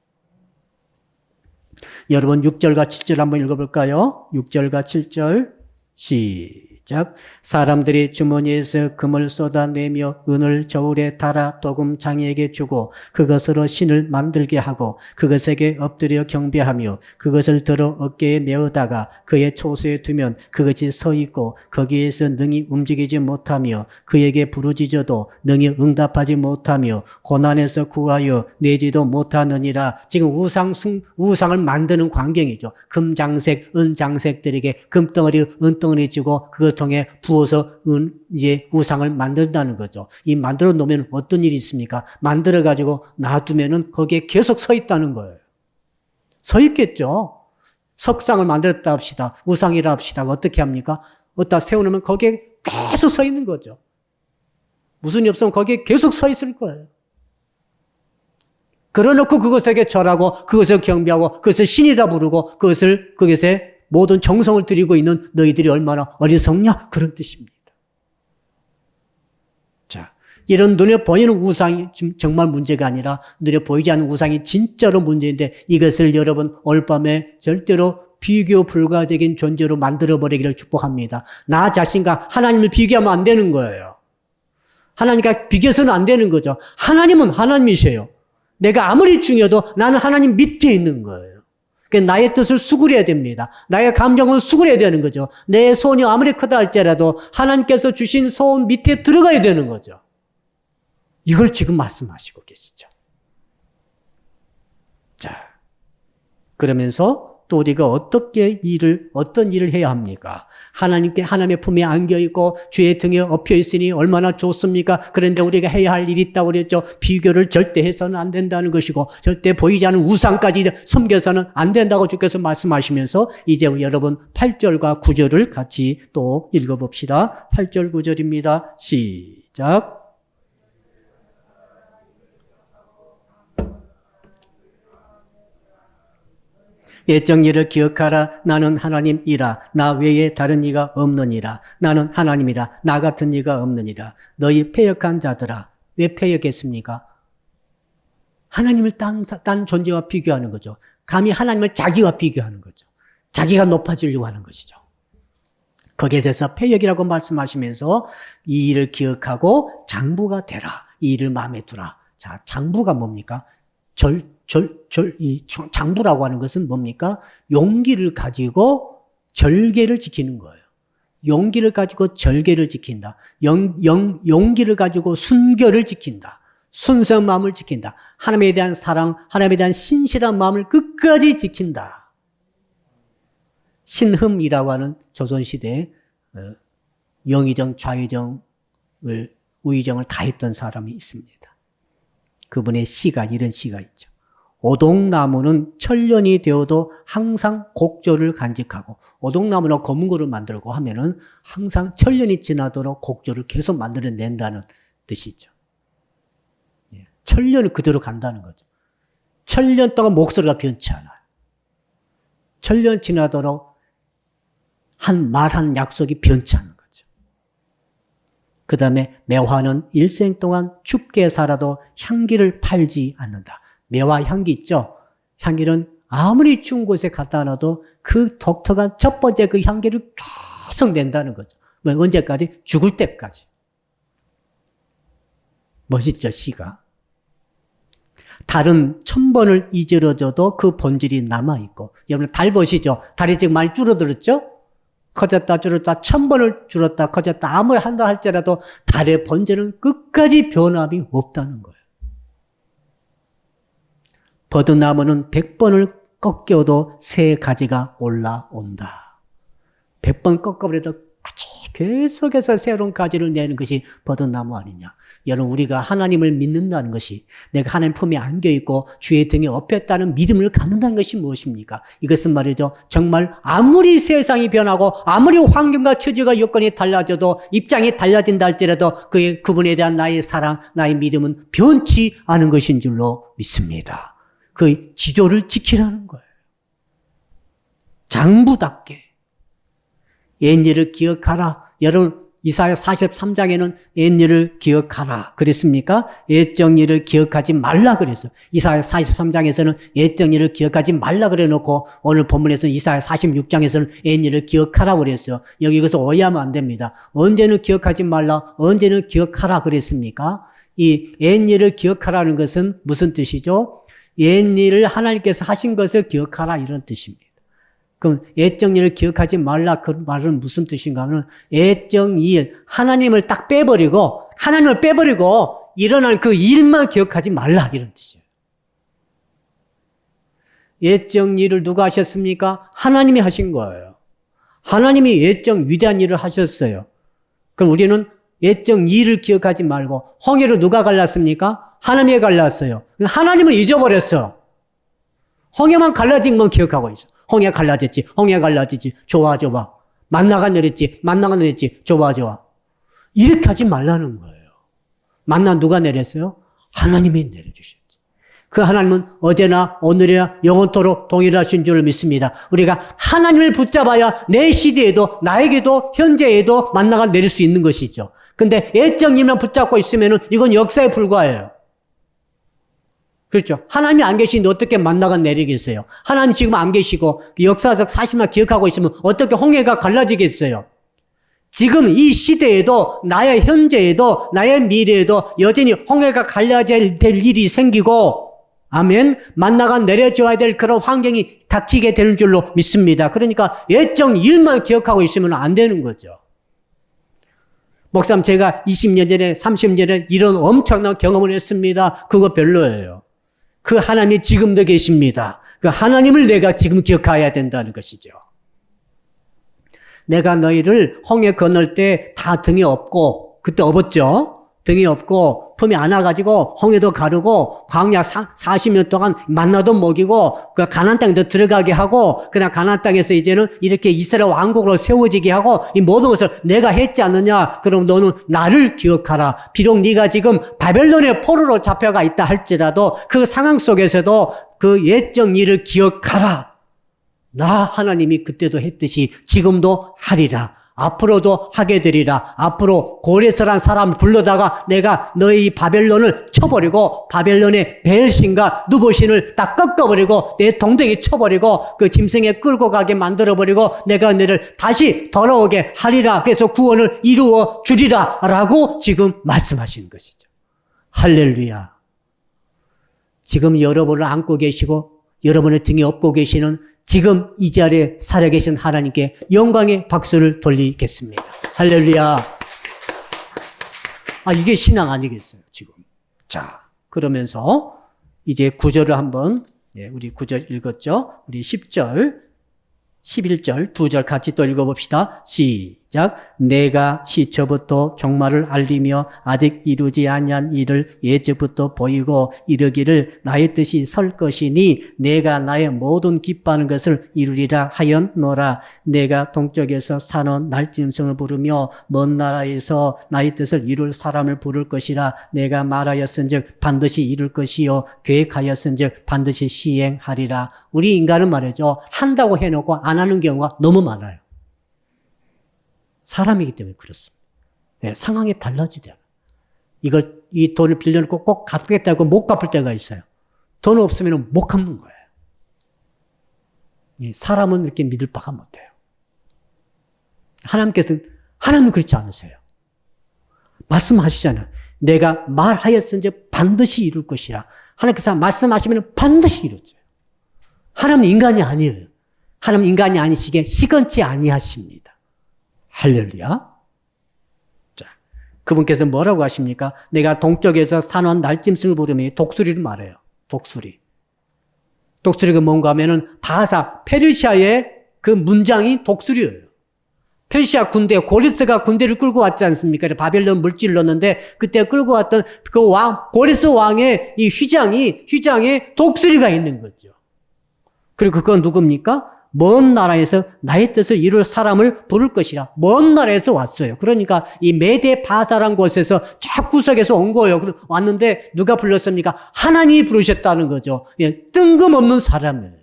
여러분 6절과 7절 한번 읽어볼까요? 6절과 7절 시작. 사람들이 주머니에서 금을 쏟아내며 은을 저울에 달아 도금 장이에게 주고 그것으로 신을 만들게 하고 그것에게 엎드려 경배하며 그것을 들어 어깨에 메어다가 그의 초소에 두면 그것이 서 있고 거기에서 능히 움직이지 못하며 그에게 부르짖어도 능히 응답하지 못하며 고난에서 구하여 내지도 못하느니라. 지금 우상을 만드는 광경이죠. 금장색, 은장색들에게 금덩어리, 은덩어리 주고 그걸 통해 부어서 이제 우상을 만든다는 거죠. 이 만들어 놓으면 어떤 일이 있습니까? 만들어 가지고 놔두면은 거기에 계속 서 있다는 거예요. 서 있겠죠. 석상을 만들었다 합시다. 우상이라 합시다. 어떻게 합니까? 어디다 세워놓으면 거기에 계속 서 있는 거죠. 무슨 일 없으면 거기에 계속 서 있을 거예요. 그러놓고 그것에게 절하고 그것을 경배하고 그것을 신이라 부르고 그것에 모든 정성을 들이고 있는 너희들이 얼마나 어리석냐? 그런 뜻입니다. 자, 이런 눈에 보이는 우상이 정말 문제가 아니라 눈에 보이지 않는 우상이 진짜로 문제인데 이것을 여러분 올밤에 절대로 비교 불가적인 존재로 만들어버리기를 축복합니다. 나 자신과 하나님을 비교하면 안 되는 거예요. 하나님과 비교해서는 안 되는 거죠. 하나님은 하나님이세요. 내가 아무리 중요해도 나는 하나님 밑에 있는 거예요. 나의 뜻을 수그려야 됩니다. 나의 감정을 수그려야 되는 거죠. 내 소원이 아무리 크다 할지라도 하나님께서 주신 소원 밑에 들어가야 되는 거죠. 이걸 지금 말씀하시고 계시죠. 자, 그러면서 또 우리가 어떤 일을 해야 합니까? 하나님의 품에 안겨있고 주의 등에 엎여있으니 얼마나 좋습니까? 그런데 우리가 해야 할 일이 있다고 그랬죠. 비교를 절대 해서는 안 된다는 것이고 절대 보이지 않는 우상까지 섬겨서는 안 된다고 주께서 말씀하시면서 이제 여러분 8절과 9절을 같이 또 읽어봅시다. 8절 9절입니다. 시작. 옛적 일을 기억하라. 나는 하나님이라. 나 외에 다른 이가 없느니라. 나는 하나님이라. 나 같은 이가 없느니라. 너희 패역한 자들아. 왜 패역했습니까? 하나님을 딴 존재와 비교하는 거죠. 감히 하나님을 자기와 비교하는 거죠. 자기가 높아지려고 하는 것이죠. 거기에 대해서 패역이라고 말씀하시면서 이 일을 기억하고 장부가 되라. 이 일을 마음에 두라. 자, 장부가 뭡니까? 이 장부라고 하는 것은 뭡니까? 용기를 가지고 절개를 지키는 거예요. 용기를 가지고 절개를 지킨다. 용기를 가지고 순결을 지킨다. 순수한 마음을 지킨다. 하나님에 대한 사랑, 하나님에 대한 신실한 마음을 끝까지 지킨다. 신흠이라고 하는 조선시대에 영의정, 우의정을 다 했던 사람이 있습니다. 그분의 이런 시가 있죠. 오동나무는 천년이 되어도 항상 곡조를 간직하고, 오동나무나 검은 거를 만들고 하면은 항상 천년이 지나도록 곡조를 계속 만들어낸다는 뜻이죠. 천년은 그대로 간다는 거죠. 천년 동안 목소리가 변치 않아요. 천년 지나도록 한 약속이 변치 않는 거죠. 그 다음에 매화는 일생 동안 춥게 살아도 향기를 팔지 않는다. 매화 향기 있죠? 향기는 아무리 추운 곳에 갖다 놔도 그 독특한 첫 번째 그 향기를 계속 낸다는 거죠. 언제까지? 죽을 때까지. 멋있죠, 시가. 달은 1000번을 이지러져도 그 본질이 남아있고, 여러분 달 보시죠? 달이 지금 많이 줄어들었죠? 커졌다 줄었다 1000번을 줄었다 커졌다 아무리 한다 할지라도 달의 본질은 끝까지 변함이 없다는 거예요. 버드나무는 100번을 꺾여도 새 가지가 올라온다. 100번 꺾어버려도 계속해서 새로운 가지를 내는 것이 버드나무 아니냐. 여러분 우리가 하나님을 믿는다는 것이 내가 하나님 품에 안겨있고 주의 등에 업혔다는 믿음을 갖는다는 것이 무엇입니까? 이것은 말이죠. 정말 아무리 세상이 변하고 아무리 환경과 처지가 여건이 달라져도 입장이 달라진다 할지라도 그분에 대한 나의 사랑, 나의 믿음은 변치 않은 것인 줄로 믿습니다. 그 지조를 지키라는 거예요. 장부답게. 옛 일을 기억하라. 여러분 이사야 43장에는 옛일을 기억하라 그랬습니까? 옛적 일을 기억하지 말라 그랬어. 이사야 43장에서는 옛적 일을 기억하지 말라 그래 놓고 오늘 본문에서는 이사야 46장에서는 옛일을 기억하라 그랬어요. 여기 이것을 오해하면 안 됩니다. 언제는 기억하지 말라, 언제는 기억하라 그랬습니까? 이 옛일을 기억하라는 것은 무슨 뜻이죠? 옛일을 하나님께서 하신 것을 기억하라 이런 뜻입니다. 그럼 옛적 일을 기억하지 말라 그 말은 무슨 뜻인가 하면 옛적 일, 하나님을 딱 빼버리고 하나님을 빼버리고 일어난 그 일만 기억하지 말라 이런 뜻이에요. 옛적 일을 누가 하셨습니까? 하나님이 하신 거예요. 하나님이 옛적 위대한 일을 하셨어요. 그럼 우리는 옛적 일을 기억하지 말고 홍해를 누가 갈랐습니까? 하나님이 갈랐어요. 하나님을 잊어버렸어. 홍해만 갈라진 건 기억하고 있어. 홍해 갈라졌지. 홍해 갈라졌지. 좋아. 만나가 내렸지. 좋아. 이렇게 하지 말라는 거예요. 만나 누가 내렸어요? 하나님이 내려주셨지. 그 하나님은 어제나 오늘이나 영원토록 동일하신 줄 믿습니다. 우리가 하나님을 붙잡아야 내 시대에도 나에게도 현재에도 만나가 내릴 수 있는 것이죠. 근데 옛적 일만 붙잡고 있으면 이건 역사에 불과해요. 그렇죠. 하나님이 안 계시는데 어떻게 만나가 내리겠어요? 하나님 지금 안 계시고 역사적 사실만 기억하고 있으면 어떻게 홍해가 갈라지겠어요? 지금 이 시대에도 나의 현재에도 나의 미래에도 여전히 홍해가 갈라질 일이 생기고 아멘. 만나가 내려줘야 될 그런 환경이 닥치게 되는 줄로 믿습니다. 그러니까 옛적 일만 기억하고 있으면 안 되는 거죠. 목사님 제가 20년 전에 30년 전에 이런 엄청난 경험을 했습니다. 그거 별로예요. 그 하나님이 지금도 계십니다. 그 하나님을 내가 지금 기억해야 된다는 것이죠. 내가 너희를 홍해 건널 때 다 등에 업고 그때 업었죠. 등에 업고 품에 안아가지고 홍해도 가르고 광야 40년 동안 만나도 먹이고 그 가나안 땅에도 들어가게 하고 그냥 가나안 땅에서 이제는 이렇게 이스라엘 왕국으로 세워지게 하고 이 모든 것을 내가 했지 않느냐? 그럼 너는 나를 기억하라. 비록 네가 지금 바벨론의 포로로 잡혀가 있다 할지라도 그 상황 속에서도 그 옛적 일을 기억하라. 나 하나님이 그때도 했듯이 지금도 하리라. 앞으로도 하게 되리라. 앞으로 고레스란 사람을 불러다가 내가 너희 바벨론을 쳐버리고 바벨론의 벨신과 누보신을 다 꺾어버리고 내 동댕이 쳐버리고 그 짐승에 끌고 가게 만들어버리고 내가 너를 다시 돌아오게 하리라. 그래서 구원을 이루어 주리라 라고 지금 말씀하시는 것이죠. 할렐루야. 지금 여러분을 안고 계시고 여러분의 등에 업고 계시는 지금 이 자리에 살아계신 하나님께 영광의 박수를 돌리겠습니다. 할렐루야. 이게 신앙 아니겠어요, 지금. 자, 그러면서 이제 9절을 한번, 우리 9절 읽었죠? 우리 10절, 11절, 2절 같이 또 읽어봅시다. 시작. 내가 시초부터 종말을 알리며 아직 이루지 아니한 일을 예적부터 보이고 이르기를 나의 뜻이 설 것이니 내가 나의 모든 기뻐하는 것을 이루리라 하였노라. 내가 동쪽에서 사는 날짐승을 부르며 먼 나라에서 나의 뜻을 이룰 사람을 부를 것이라. 내가 말하였은즉 반드시 이룰 것이요 계획하였은즉 반드시 시행하리라. 우리 인간은 말이죠. 한다고 해놓고 안 하는 경우가 너무 많아요. 사람이기 때문에 그렇습니다. 상황이 달라지잖아요. 이 돈을 빌려놓고 꼭 갚겠다고 못 갚을 때가 있어요. 돈 없으면 못 갚는 거예요. 사람은 이렇게 믿을 바가 못해요. 하나님은 그렇지 않으세요. 말씀하시잖아요. 내가 말하였은즉 반드시 이룰 것이라. 하나님께서 말씀하시면 반드시 이루죠. 하나님은 인간이 아니에요. 하나님 인간이 아니시기에 시건치 아니하십니다. 할렐루야. 자, 그분께서 뭐라고 하십니까? 내가 동쪽에서 산원 날짐승을 부르며 독수리를 말해요. 독수리. 독수리가 뭔가 하면은 바사, 페르시아의 그 문장이 독수리예요. 페르시아 군대, 고레스가 군대를 끌고 왔지 않습니까? 바벨론 물질을 넣었는데 그때 끌고 왔던 그 고레스 왕의 이 휘장에 독수리가 있는 거죠. 그리고 그건 누굽니까? 먼 나라에서 나의 뜻을 이룰 사람을 부를 것이라. 먼 나라에서 왔어요. 그러니까 이 메데 바사란 곳에서 저 구석에서 온 거예요. 왔는데 누가 불렀습니까? 하나님이 부르셨다는 거죠. 뜬금없는 사람이에요.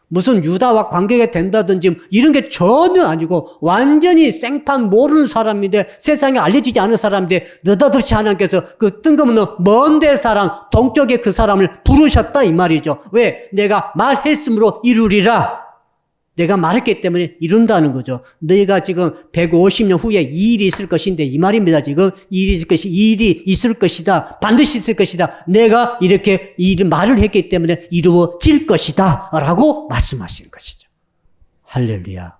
무슨 유다와 관계가 된다든지 이런 게 전혀 아니고 완전히 생판 모르는 사람인데 세상에 알려지지 않은 사람인데 느닷없이 하나님께서 그 뜬금없는 먼데 사람 동쪽에 그 사람을 부르셨다 이 말이죠. 왜? 내가 말했으므로 이루리라. 내가 말했기 때문에 이룬다는 거죠. 너희가 지금 150년 후에 이 일이 있을 것인데 이 말입니다. 지금 이 일이 있을 것이다. 반드시 있을 것이다. 내가 이렇게 이 말을 했기 때문에 이루어질 것이다. 라고 말씀하시는 것이죠. 할렐루야.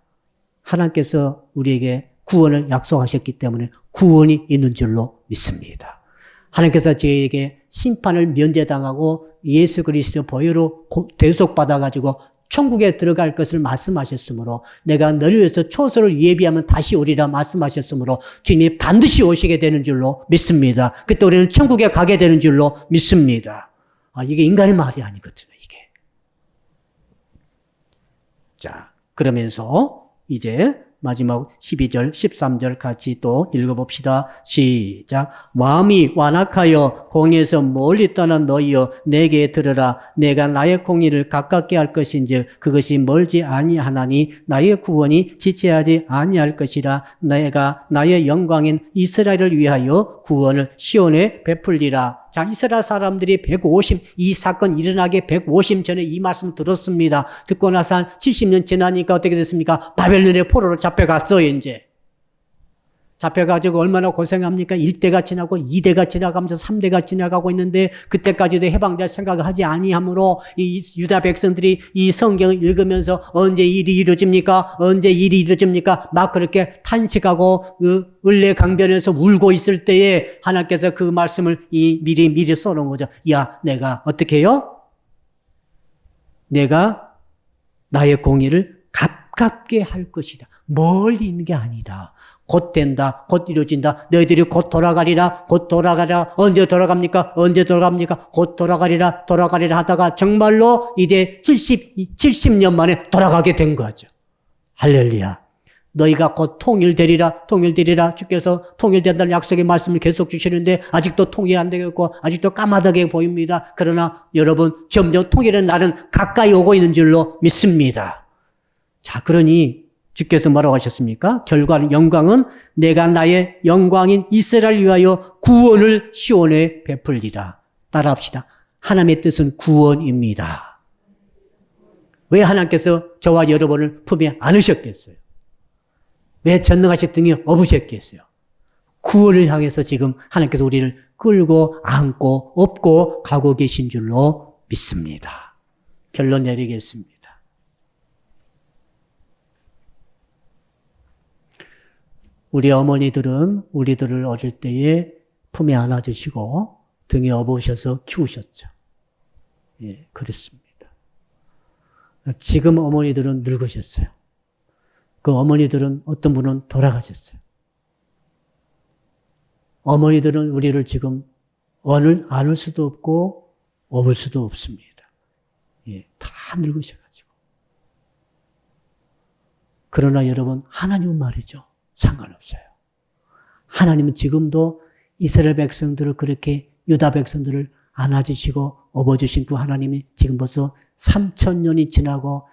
하나님께서 우리에게 구원을 약속하셨기 때문에 구원이 있는 줄로 믿습니다. 하나님께서 저희에게 심판을 면제당하고 예수 그리스도 보혈로 대속받아가지고 천국에 들어갈 것을 말씀하셨으므로 내가 너를 위해서 초소를 예비하면 다시 오리라 말씀하셨으므로 주님이 반드시 오시게 되는 줄로 믿습니다. 그때 우리는 천국에 가게 되는 줄로 믿습니다. 이게 인간의 말이 아니거든요, 이게. 자, 그러면서 이제 마지막 12절, 13절 같이 또 읽어봅시다. 시작. 마음이 완악하여 공의에서 멀리 떠난 너희여 내게 들으라. 내가 나의 공의를 가깝게 할 것인즉 그것이 멀지 아니하나니 나의 구원이 지체하지 아니할 것이라. 내가 나의 영광인 이스라엘을 위하여 구원을 시온에 베풀리라. 자, 이스라엘 사람들이 이 사건 일어나기 150 전에 이 말씀 들었습니다. 듣고 나서 한 70년 지나니까 어떻게 됐습니까? 바벨론의 포로로 잡혀갔어요, 이제. 잡혀가지고 얼마나 고생합니까? 1대가 지나고 2대가 지나가면서 3대가 지나가고 있는데 그때까지도 해방될 생각을 하지 아니하므로 이 유다 백성들이 이 성경을 읽으면서 언제 일이 이루어집니까? 언제 일이 이루어집니까? 막 그렇게 탄식하고 그 을레강변에서 울고 있을 때에 하나님께서 그 말씀을 미리 써놓은 거죠. 야, 내가 어떻게 해요? 내가 나의 공의를 가깝게 할 것이다. 멀리 있는 게 아니다. 곧 된다. 곧 이루어진다. 너희들이 곧 돌아가리라. 곧 돌아가리라. 언제 돌아갑니까? 언제 돌아갑니까? 곧 돌아가리라. 돌아가리라 하다가 정말로 이제 70년 만에 돌아가게 된 거죠. 할렐루야. 너희가 곧 통일되리라. 통일되리라. 주께서 통일된다는 약속의 말씀을 계속 주시는데 아직도 통일 안 되겠고 아직도 까마득하게 보입니다. 그러나 여러분 점점 통일의 날은 가까이 오고 있는 줄로 믿습니다. 자, 그러니 주께서 뭐라고 하셨습니까? 결과는 영광은 내가 나의 영광인 이스라엘 위하여 구원을 시온에 베풀리라. 따라합시다. 하나님의 뜻은 구원입니다. 왜 하나님께서 저와 여러분을 품에 안으셨겠어요? 왜 전능하신 등에 업으셨겠어요? 구원을 향해서 지금 하나님께서 우리를 끌고 안고 업고 가고 계신 줄로 믿습니다. 결론 내리겠습니다. 우리 어머니들은 우리들을 어릴 때에 품에 안아주시고 등에 업으셔서 키우셨죠. 예, 그렇습니다. 지금 어머니들은 늙으셨어요. 그 어머니들은 어떤 분은 돌아가셨어요. 어머니들은 우리를 지금 안을 수도 없고 업을 수도 없습니다. 예, 다 늙으셔가지고. 그러나 여러분, 하나님은 말이죠. 상관없어요. 하나님은 지금도 이스라엘 백성들을 그렇게 유다 백성들을 안아주시고 업어주신 그 하나님이 지금 벌써 3,000년이 지나고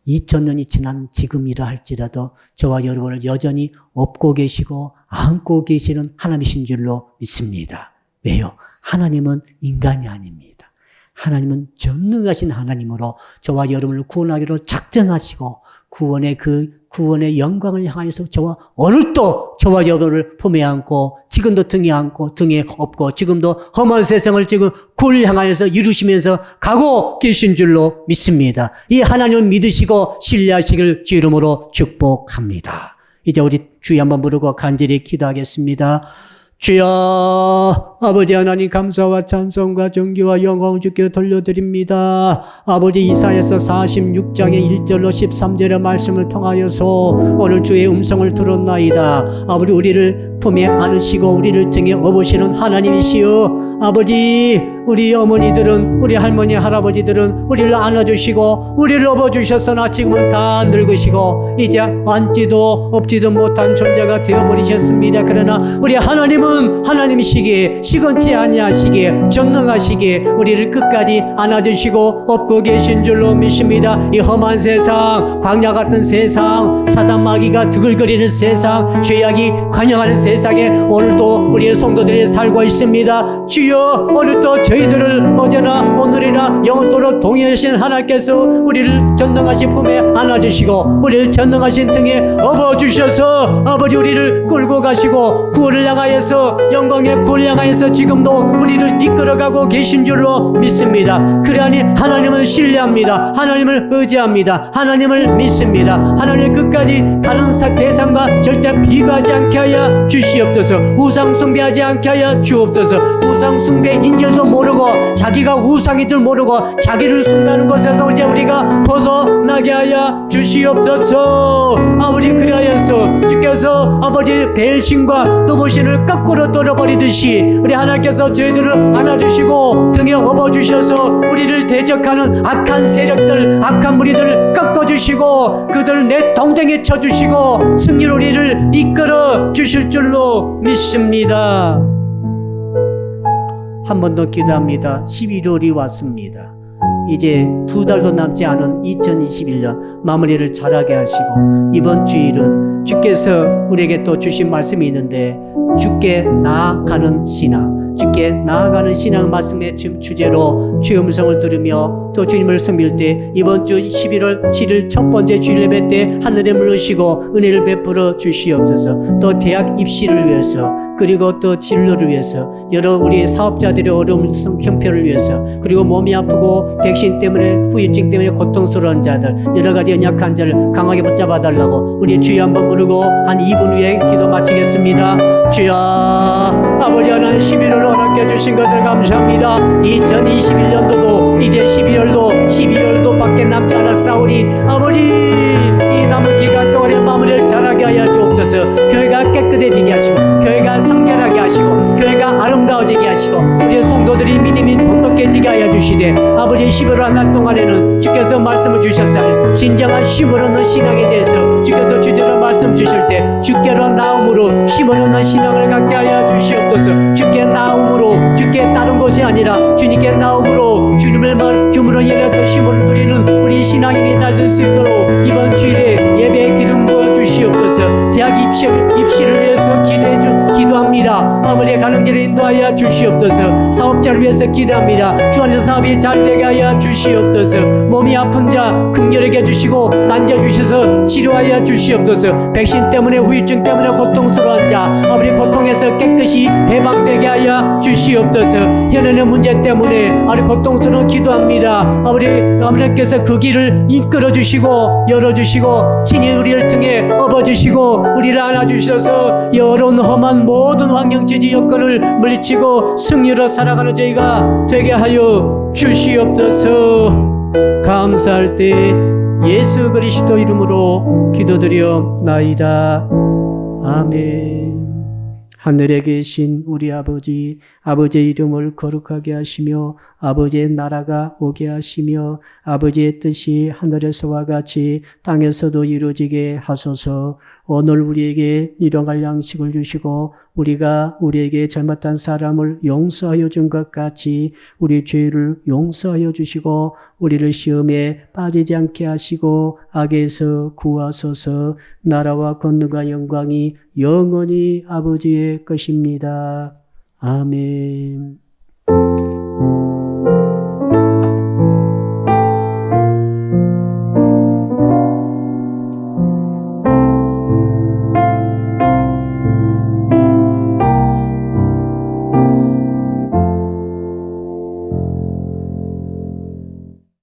2,000년이 지난 지금이라 할지라도 저와 여러분을 여전히 업고 계시고 안고 계시는 하나님이신 줄로 믿습니다. 왜요? 하나님은 인간이 아닙니다. 하나님은 전능하신 하나님으로 저와 여러분을 구원하기로 작정하시고 구원의 영광을 향해서 오늘도 저와 여러분을 품에 안고 지금도 등에 안고 등에 업고 지금도 험한 세상을 지금 구원을 향하여서 이루시면서 가고 계신 줄로 믿습니다. 이 하나님을 믿으시고 신뢰하시길 주 이름으로 축복합니다. 이제 우리 주여 한번 부르고 간절히 기도하겠습니다. 주여, 아버지 하나님 감사와 찬송과 존귀와 영광을 주께 돌려드립니다. 아버지 이사야서 46장의 1절로 13절의 말씀을 통하여서 오늘 주의 음성을 들었나이다. 아버지 우리를 품에 안으시고 우리를 등에 업으시는 하나님이시여, 아버지 우리 어머니들은 우리 할머니 할아버지들은 우리를 안아주시고 우리를 업어주셨으나 지금은 다 늙으시고 이제 앉지도 업지도 못한 존재가 되어버리셨습니다. 그러나 우리 하나님은 하나님이시기에 시건치 아니하시기에 전능하시기에 우리를 끝까지 안아주시고 업고 계신 줄로 믿습니다. 이 험한 세상, 광야 같은 세상, 사단 마귀가 두글거리는 세상, 죄악이 관영하는 세상에 오늘도 우리의 성도들이 살고 있습니다. 주여, 오늘도 저희들을 어제나 오늘이나 영원토록 동행하신 하나님께서 우리를 전능하신 품에 안아주시고 우리를 전능하신 등에 업어주셔서 아버지 우리를 끌고 가시고 구원을 향하여서 영광의 구원을 향하여서 지금도 우리를 이끌어가고 계신 줄로 믿습니다. 그러하니 하나님을 신뢰합니다. 하나님을 의지합니다. 하나님을 믿습니다. 하나님을 끝까지 다른 대상과 절대 비교하지 않게 하여 주시옵소서. 우상 숭배하지 않게 하여 주옵소서. 우상 숭배 인절도 모르고 자기가 우상인 줄 모르고 자기를 숭배하는 것에서 우리가 벗어나게 하여 주시옵소서. 아버지 그리하여서 주께서 아버지 배신과 노보신을 거꾸로 떨어버리듯이 우리 하나님께서 저희들을 안아주시고 등에 업어주셔서 우리를 대적하는 악한 세력들, 악한 무리들을 꺾어주시고 그들을 내 동댕이에 쳐주시고 승리로 우리를 이끌어 주실 줄로 믿습니다. 한 번 더 기도합니다. 11월이 왔습니다. 이제 2달도 남지 않은 2021년 마무리를 잘하게 하시고 이번 주일은 주께서 우리에게 또 주신 말씀이 있는데 주께 나아가는 신앙, 주께 나아가는 신앙 말씀의 주제로 주의 음성을 들으며 또 주님을 섬길 때 이번 주 11월 7일 첫 번째 주일 예배 때 하늘에 물으시고 은혜를 베풀어 주시옵소서. 또 대학 입시를 위해서 그리고 또 진로를 위해서 여러 우리 사업자들의 어려움 형편을 위해서 그리고 몸이 아프고 백신 때문에 후유증 때문에 고통스러운 자들 여러 가지 연약한 자를 강하게 붙잡아 달라고 우리 주여 한번 부르고 한 2분 후에 기도 마치겠습니다. 주여 아버지 하나님 11월 허락해 주신 것을 감사합니다. 2021년도도 이제 12월도 밖에 남지 않았사오니 아버지 이 남은 기간 동안의 마무리를 잘하게 하여 주옵소서. 교회가 깨끗해지게 하시고 교회가 성결하게 하시고 교회가 아름다워지게 하시고 우리의 성도들이 믿음이 돈독해지게 하여 주시되 아버지 11월 한 달 동안에는 주께서 말씀을 주셨사니 진정한 쉼을 얻는 신앙에 대해서 주께서 주제로 말씀 주실 때 주께로 나옴으로 쉼을 얻는 신앙을 갖게 하여 주시옵소서. 주께 나옴으로 주께 다른 것이 아니라 주님께 나옴으로 주님을 예려서 쉼을 누리는 우리 신앙인이 될 수 있도록 이번 주일에 예배의 기름 부어 주시옵소서. 대학 입시를 위해서 기도합니다. 아버지의 가는 길을 인도하여 주시옵소서. 사업자를 위해서 기도합니다. 주 안에서 사업이 잘 되게 하여 주시옵소서. 몸이 아픈 자 긍휼하게 해주시고 만져주셔서 치료하여 주시옵소서. 백신 때문에 후유증 때문에 고통스러운 자 아버지 고통에서 깨끗이 해방되게 하여 주시옵소서. 현안의 문제 때문에 아버지 고통스러운 기도합니다. 아버지께서 그 길을 이끌어 주시고 열어주시고 친히 우리를 등에 업어주시고 우리를 안아주셔서 여론 험한 모든 환경 지지 여건을 물리치고 승리로 살아가는 저희가 되게 하여 주시옵소서. 감사할 때 예수 그리스도 이름으로 기도드려나이다. 아멘. 하늘에 계신 우리 아버지, 아버지의 이름을 거룩하게 하시며 아버지의 나라가 오게 하시며 아버지의 뜻이 하늘에서와 같이 땅에서도 이루어지게 하소서. 오늘 우리에게 일용할 양식을 주시고 우리가 우리에게 잘못한 사람을 용서하여 준 것 같이 우리 죄를 용서하여 주시고 우리를 시험에 빠지지 않게 하시고 악에서 구하소서. 나라와 권능과 영광이 영원히 아버지의 것입니다. 아멘.